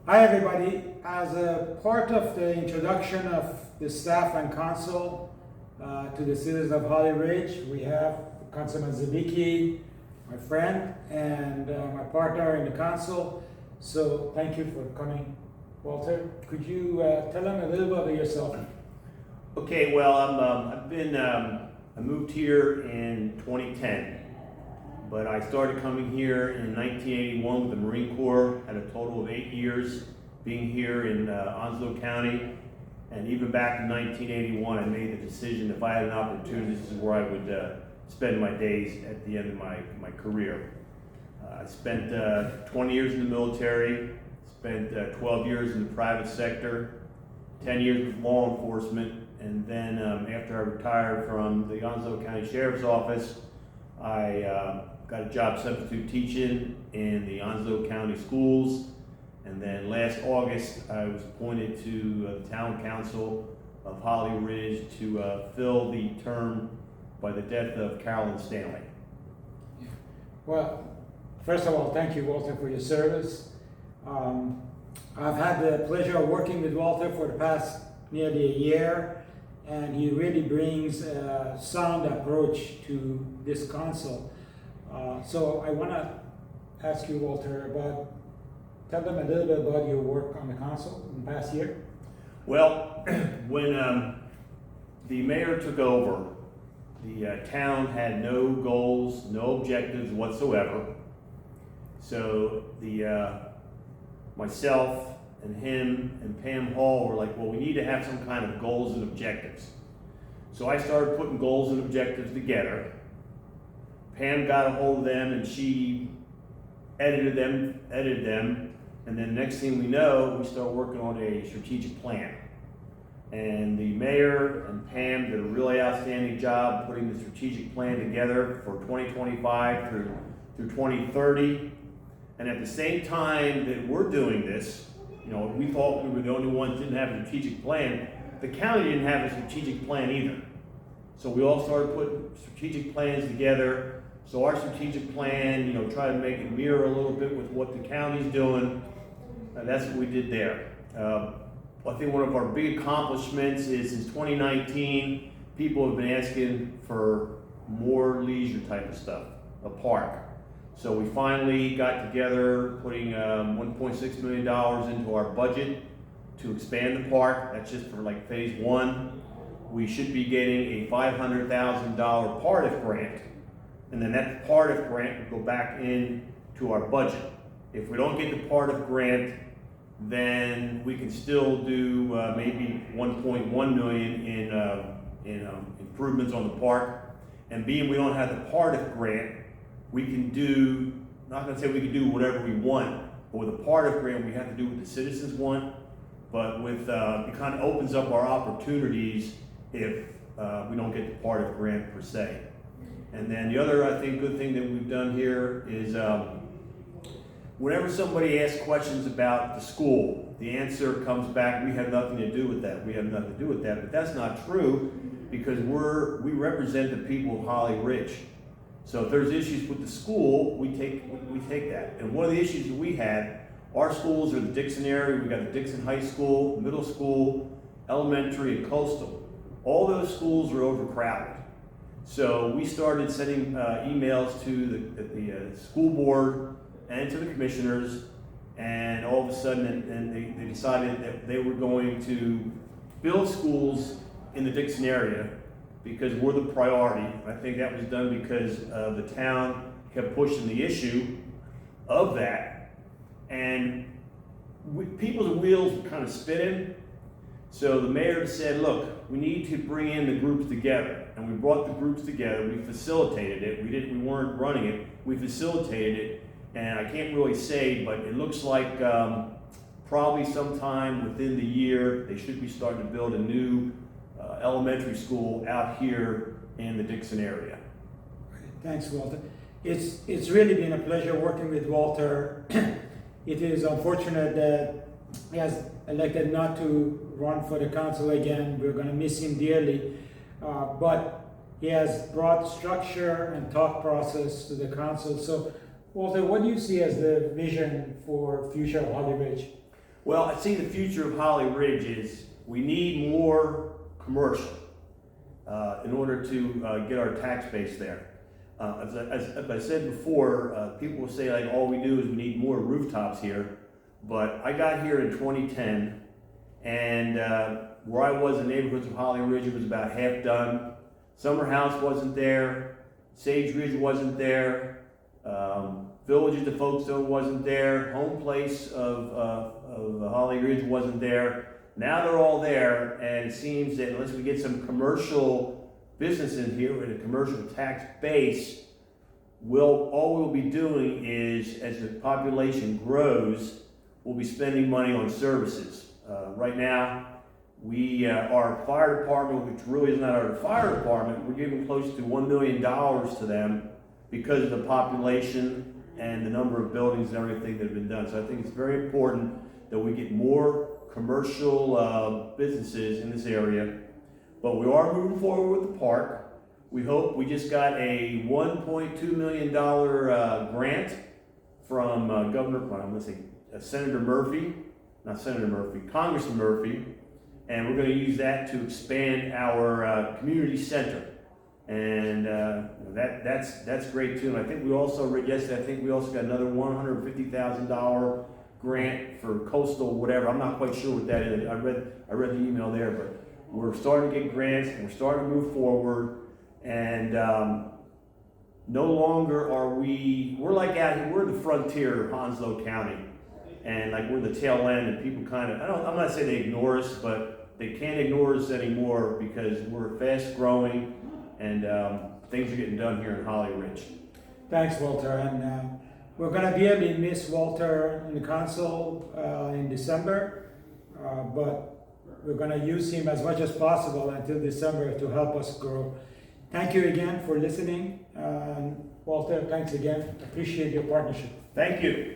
Hi everybody. As a part of the introduction of the staff and council to the citizens of Holly Ridge, we have Councilman Zabicki, my friend, and my partner in the council. So thank you for coming, Walter. Could you tell them a little bit about yourself? Okay, well, I moved here in 2010, but I started coming here in 1981 with the Marine Corps. Had a total of 8 years being here in Onslow County, and even back in 1981, I made the decision if I had an opportunity, this is where I would spend my days at the end of my career. I spent 20 years in the military, spent 12 years in the private sector, 10 years with law enforcement, and then after I retired from the Onslow County Sheriff's Office, I got a job substitute teaching in the Onslow County schools, and then last August I was appointed to the Town Council of Holly Ridge to fill the term by the death of Carolyn Stanley. Well, first of all, thank you, Walter, for your service. I've had the pleasure of working with Walter for the past nearly a year, and he really brings a sound approach to this council. So I want to ask you, Walter, tell them a little bit about your work on the council in the past year. Well, when the mayor took over, the town had no goals, no objectives whatsoever. So myself and him and Pam Hall were like, well, we need to have some kind of goals and objectives. So I started putting goals and objectives together. Pam got a hold of them and she edited them, and then next thing we know, we start working on a strategic plan. And the mayor and Pam did a really outstanding job putting the strategic plan together for 2025 through 2030. And at the same time that we're doing this, we thought we were the only ones that didn't have a strategic plan. The county didn't have a strategic plan either. So we all started putting strategic plans together. So our strategic plan, try to make it mirror a little bit with what the county's doing. That's what we did there. I think one of our big accomplishments is since 2019, people have been asking for more leisure type of stuff, a park. So we finally got together, putting $1.6 million into our budget to expand the park. That's just for like phase one. We should be getting a $500,000 PARTIF grant, and then that PARTIF grant will go back into our budget. If we don't get the PARTIF grant, then we can still do maybe 1.1 million in improvements on the park. And being we don't have the PARTIF grant, we can do, not gonna say we can do whatever we want, but with a PARTIF grant, we have to do what the citizens want. But with, it kind of opens up our opportunities if we don't get the PARTIF grant per se. And then the other, I think, good thing that we've done here is whenever somebody asks questions about the school, the answer comes back, we have nothing to do with that. We have nothing to do with that. But that's not true, because we represent the people of Holly Ridge. So if there's issues with the school, we take that. And one of the issues that we had, our schools are the Dixon area. We got the Dixon High School, middle school, elementary, and coastal. All those schools are overcrowded. So we started sending emails to the school board and to the commissioners, and all of a sudden they decided that they were going to build schools in the Dixon area because we're the priority. I think that was done because the town kept pushing the issue of that, and people's wheels were kind of spinning. So the mayor said, look, we need to bring in the groups together. And we brought the groups together, we facilitated it. We weren't running it, we facilitated it. And I can't really say, but it looks like probably sometime within the year, they should be starting to build a new elementary school out here in the Dixon area. Thanks, Walter. It's really been a pleasure working with Walter. It is unfortunate that he has elected not to run for the council again. We're going to miss him dearly. But he has brought structure and thought process to the council. So, Walter, what do you see as the vision for future of Holly Ridge? Well, I see the future of Holly Ridge is we need more commercial in order to get our tax base there. As I said before, people will say like all we do is we need more rooftops here, but I got here in 2010, and where I was in neighborhoods of Holly Ridge, it was about half done. Summer House wasn't there, Sage Ridge wasn't there, Village of the Folkestone wasn't there, Home Place of Holly Ridge wasn't there. Now they're all there, and it seems that unless we get some commercial business in here with a commercial tax base, all we'll be doing is, as the population grows, we'll be spending money on services. Right now, our fire department, which really is not our fire department, we're giving close to $1 million to them because of the population and the number of buildings and everything that have been done. So I think it's very important that we get more commercial businesses in this area. But we are moving forward with the park. We hope. We just got a $1.2 million grant from Congressman Murphy, and we're going to use that to expand our community center. And that's great too. And I think we also read yesterday, I think we also got another $150,000 grant for coastal whatever. I'm not quite sure what that is. I read the email there, but we're starting to get grants and we're starting to move forward. And no longer are we're like out here, we're the frontier of Hounslow County. And like we're the tail end, and people kind of, I'm not saying they ignore us, but they can't ignore us anymore because we're fast growing and things are getting done here in Holly Ridge. Thanks, Walter. And we're going to dearly miss Walter in the council in December, but we're going to use him as much as possible until December to help us grow. Thank you again for listening. Walter, thanks again. Appreciate your partnership. Thank you.